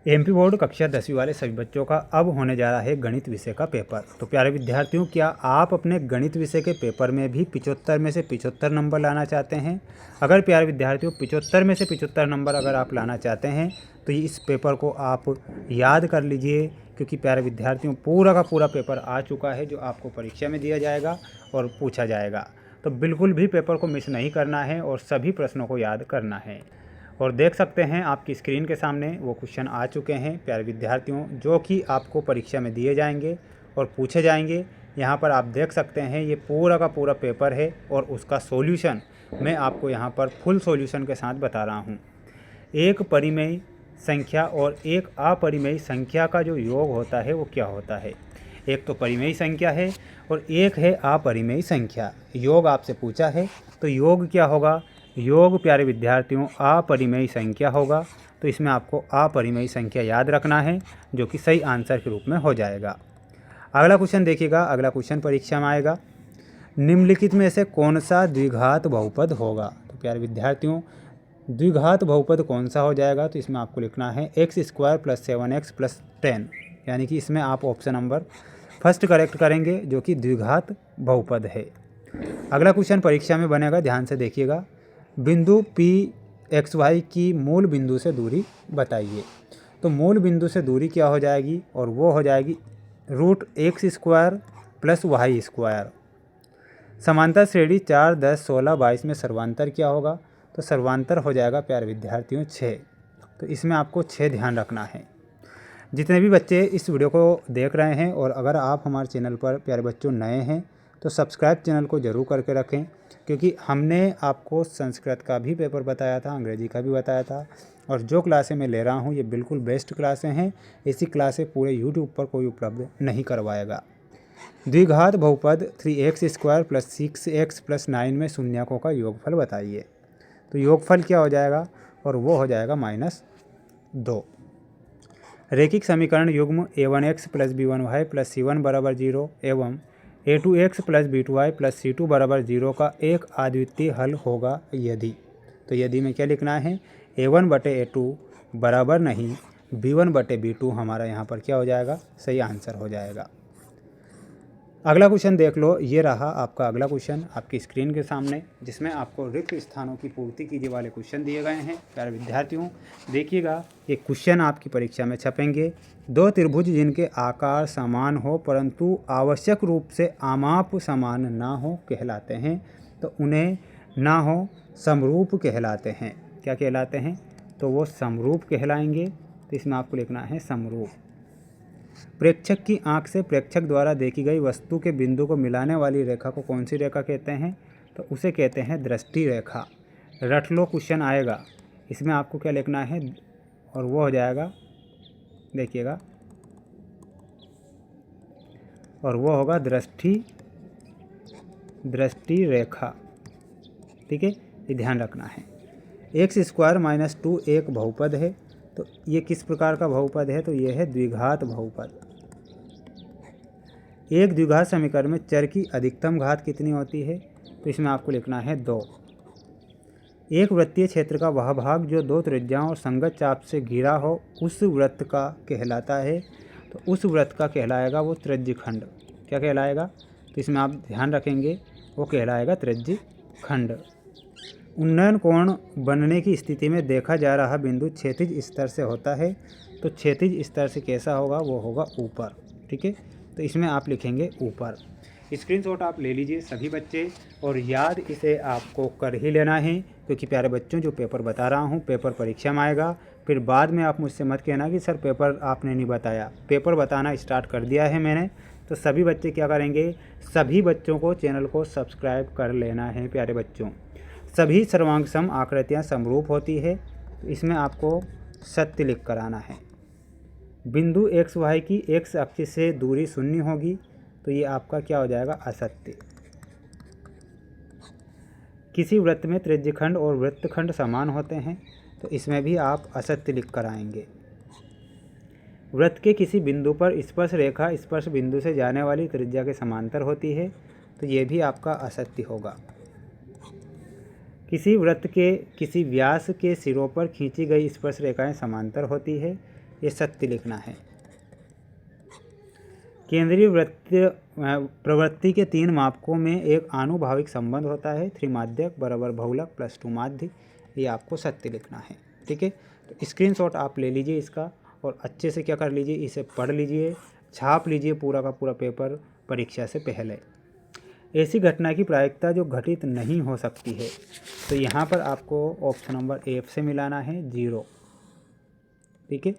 MP board कक्षा 10वीं वाले सभी बच्चों का अब होने जा रहा है गणित विषय का पेपर। तो प्यारे विद्यार्थियों, क्या आप अपने गणित विषय के पेपर में भी 75 में से 75 नंबर लाना चाहते हैं? अगर प्यारे विद्यार्थियों 75 में से 75 नंबर अगर आप लाना चाहते हैं तो इस पेपर को आप याद कर लीजिए, क्योंकि प्यारे विद्यार्थियों पूरा का पूरा पेपर आ चुका है जो आपको परीक्षा में दिया जाएगा और पूछा जाएगा। तो बिल्कुल भी पेपर को मिस नहीं करना है और सभी प्रश्नों को याद करना है। और देख सकते हैं आपकी स्क्रीन के सामने वो क्वेश्चन आ चुके हैं प्यारे विद्यार्थियों, जो कि आपको परीक्षा में दिए जाएंगे और पूछे जाएंगे। यहाँ पर आप देख सकते हैं ये पूरा का पूरा पेपर है और उसका सॉल्यूशन मैं आपको यहाँ पर फुल सॉल्यूशन के साथ बता रहा हूँ। एक परिमेय संख्या और एक अपरिमेय संख्या का जो योग होता है वो क्या होता है? एक तो परिमेय संख्या है और एक है अपरिमेय संख्या। योग आपसे पूछा है तो योग क्या होगा? योग प्यारे विद्यार्थियों अपरिमेय संख्या होगा। तो इसमें आपको अपरिमेय संख्या याद रखना है, जो कि सही आंसर के रूप में हो जाएगा। अगला क्वेश्चन देखिएगा। अगला क्वेश्चन परीक्षा में आएगा, निम्नलिखित में से कौन सा द्विघात बहुपद होगा? तो प्यारे विद्यार्थियों द्विघात बहुपद कौन सा हो जाएगा? तो इसमें आपको लिखना है x² + 7x + 10, यानी कि इसमें आप ऑप्शन नंबर फर्स्ट करेक्ट करेंगे, जो कि द्विघात बहुपद है। अगला क्वेश्चन परीक्षा में बनेगा, ध्यान से देखिएगा। बिंदु P(x,y) की मूल बिंदु से दूरी बताइए। तो मूल बिंदु से दूरी क्या हो जाएगी? और वो हो जाएगी √(x² + y²। समांतर श्रेणी 4, 10, 16, 22 में सर्वांतर क्या होगा? तो सर्वांतर हो जाएगा प्यारे विद्यार्थियों 6। तो इसमें आपको 6 ध्यान रखना है। जितने भी बच्चे इस वीडियो को देख रहे हैं और अगर आप हमारे चैनल पर प्यारे बच्चों नए हैं तो सब्सक्राइब चैनल को ज़रूर करके रखें, क्योंकि हमने आपको संस्कृत का भी पेपर बताया था, अंग्रेजी का भी बताया था, और जो क्लासें मैं ले रहा हूँ ये बिल्कुल बेस्ट क्लासें हैं। ऐसी क्लासें पूरे यूट्यूब पर कोई उपलब्ध नहीं करवाएगा। द्विघात बहुपद 3x² + 6x + 9 में शून्यकों का योगफल बताइए। तो योगफल क्या हो जाएगा? और वो हो जाएगा -2। रैखिक समीकरण युग्म a1x + b1y + c1 = 0 एवं a2x + b2y + c2 = 0 का एक अद्वितीय हल होगा यदि। तो यदि में क्या लिखना है? a1/a2 बराबर नहीं b1/b2 हमारा यहाँ पर क्या हो जाएगा? सही आंसर हो जाएगा। अगला क्वेश्चन देख लो। ये रहा आपका अगला क्वेश्चन आपकी स्क्रीन के सामने, जिसमें आपको रिक्त स्थानों की पूर्ति कीजिए वाले क्वेश्चन दिए गए हैं। प्यारे विद्यार्थियों देखिएगा, ये क्वेश्चन आपकी परीक्षा में छपेंगे। दो त्रिभुज जिनके आकार समान हो परंतु आवश्यक रूप से आमाप समान ना हो कहलाते हैं। तो उन्हें ना हो समरूप कहलाते हैं। क्या कहलाते हैं? तो वो समरूप कहलाएंगे। तो इसमें आपको लिखना है समरूप। प्रेक्षक की आंख से प्रेक्षक द्वारा देखी गई वस्तु के बिंदु को मिलाने वाली रेखा को कौन सी रेखा कहते हैं? तो उसे कहते हैं दृष्टि रेखा। रट लो क्वेश्चन आएगा, इसमें आपको क्या लिखना है? और वो हो जाएगा, देखिएगा, और वो होगा दृष्टि रेखा। ठीक है, ये ध्यान रखना है। x² - 2 एक बहुपद है। तो ये किस प्रकार का बहुपद है? तो ये है द्विघात बहुपद। एक द्विघात समीकरण में चर की अधिकतम घात कितनी होती है? तो इसमें आपको लिखना है 2। एक वृत्तीय क्षेत्र का वह भाग जो दो त्रिज्याओं और संगत चाप से घिरा हो उस वृत्त का कहलाता है। तो उस वृत्त का कहलाएगा वो त्रिज्यखंड। क्या कहलाएगा? तो इसमें आप ध्यान रखेंगे, वो कहलाएगा त्रिज्यखंड। उन्नयन कोण बनने की स्थिति में देखा जा रहा बिंदु क्षैतिज स्तर से होता है। तो क्षैतिज स्तर से कैसा होगा? वो होगा ऊपर। ठीक है, तो इसमें आप लिखेंगे ऊपर। स्क्रीनशॉट आप ले लीजिए सभी बच्चे, और याद इसे आपको कर ही लेना है, क्योंकि प्यारे बच्चों जो पेपर बता रहा हूँ पेपर परीक्षा में आएगा। फिर बाद में आप मुझसे मत कहना कि सर पेपर आपने नहीं बताया। पेपर बताना स्टार्ट कर दिया है मैंने। तो सभी बच्चे क्या करेंगे? सभी बच्चों को चैनल को सब्सक्राइब कर लेना है। प्यारे बच्चों, सभी सर्वांग सम आकृतियाँ समरूप होती है। तो इसमें आपको सत्य लिख कर आना है। बिंदु XY की x अक्ष से दूरी 0 होगी। तो ये आपका क्या हो जाएगा? असत्य। किसी वृत्त में त्रिज्यखंड और वृत्तखंड समान होते हैं। तो इसमें भी आप असत्य लिख कर आएंगे। वृत्त के किसी बिंदु पर स्पर्श रेखा स्पर्श बिंदु से जाने वाली त्रिज्या के समांतर होती है। तो ये भी आपका असत्य होगा। किसी वृत्त के किसी व्यास के सिरों पर खींची गई स्पर्श रेखाएं समांतर होती है। ये सत्य लिखना है। केंद्रीय प्रवृत्ति के 3 मापकों में एक आनुभाविक संबंध होता है, त्रिमाध्यक बराबर बहुलक प्लस 2 माध्य, ये आपको सत्य लिखना है। ठीक है, तो स्क्रीनशॉट आप ले लीजिए इसका और अच्छे से क्या कर लीजिए, इसे पढ़ लीजिए, छाप लीजिए पूरा का पूरा पेपर परीक्षा से पहले। ऐसी घटना की प्रायिकता जो घटित नहीं हो सकती है, तो यहाँ पर आपको ऑप्शन नंबर एफ से मिलाना है 0। ठीक है,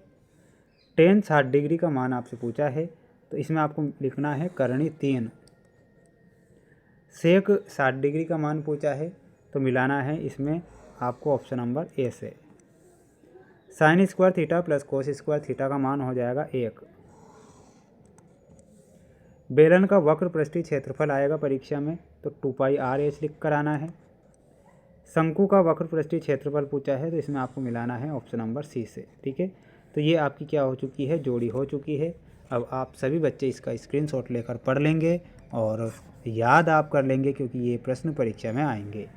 tan 60 डिग्री का मान आपसे पूछा है, तो इसमें आपको लिखना है करणी 3। सेक 60 डिग्री का मान पूछा है, तो मिलाना है इसमें आपको ऑप्शन नंबर ए से। Sine square theta plus cos square theta का मान हो जाएगा 1। बेलन का वक्र पृष्ठीय क्षेत्रफल आएगा परीक्षा में, तो 2πr/h लिख कर आना है। शंकु का वक्र पृष्ठीय क्षेत्रफल पूछा है, तो इसमें आपको मिलाना है ऑप्शन नंबर सी से। ठीक है, तो ये आपकी क्या हो चुकी है, जोड़ी हो चुकी है। अब आप सभी बच्चे इसका स्क्रीनशॉट लेकर पढ़ लेंगे और याद आप कर लेंगे, क्योंकि ये प्रश्न परीक्षा में आएंगे।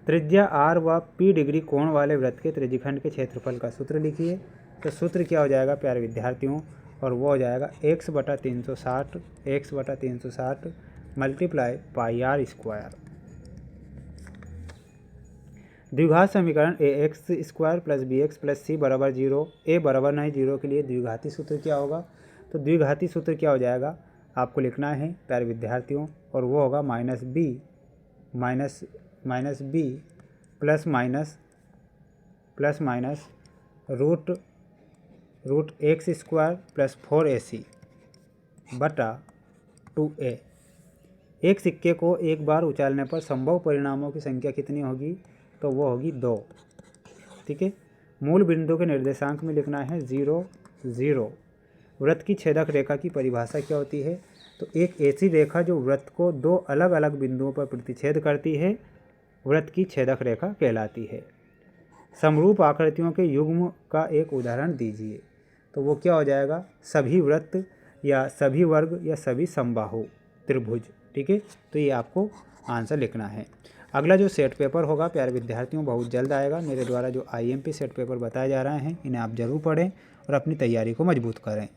त्रिज्या r व p डिग्री कोण वाले वृत्त के त्रिज्यखंड के क्षेत्रफल का सूत्र लिखिए। तो सूत्र क्या हो जाएगा प्यारे विद्यार्थियों, और वो हो जाएगा x/360 मल्टीप्लाई πr²। द्विघात समीकरण ax² plus bx plus c बराबर 0, a बराबर नहीं 0 के लिए द्विघाती सूत्र क्या होगा, तो द्विघाती सूत्र क्या हो जाएगा आपको लिखना है प्यारे विद्यार्थियों, और वो होगा -b plus minus root x² plus 4ac बटा 2a। एक सिक्के को एक बार उछालने पर संभव परिणामों की संख्या कितनी होगी, तो वो होगी 2। ठीक है, मूल बिंदु के निर्देशांक में लिखना है 0 0। वृत्त की छेदक रेखा की परिभाषा क्या होती है, तो एक ऐसी रेखा जो वृत्त को 2 अलग अलग बिंदुओं पर प्रतिच्छेद करती है, वृत्त की छेदक रेखा कहलाती है। समरूप आकृतियों के युग्म का एक उदाहरण दीजिए, तो वो क्या हो जाएगा, सभी वृत्त या सभी वर्ग या सभी समबाहु त्रिभुज। ठीक है, तो ये आपको आंसर लिखना है। अगला जो सेट पेपर होगा प्यारे विद्यार्थियों बहुत जल्द आएगा। मेरे द्वारा जो IMP सेट पेपर बताए जा रहे हैं, इन्हें आप ज़रूर पढ़ें और अपनी तैयारी को मजबूत करें।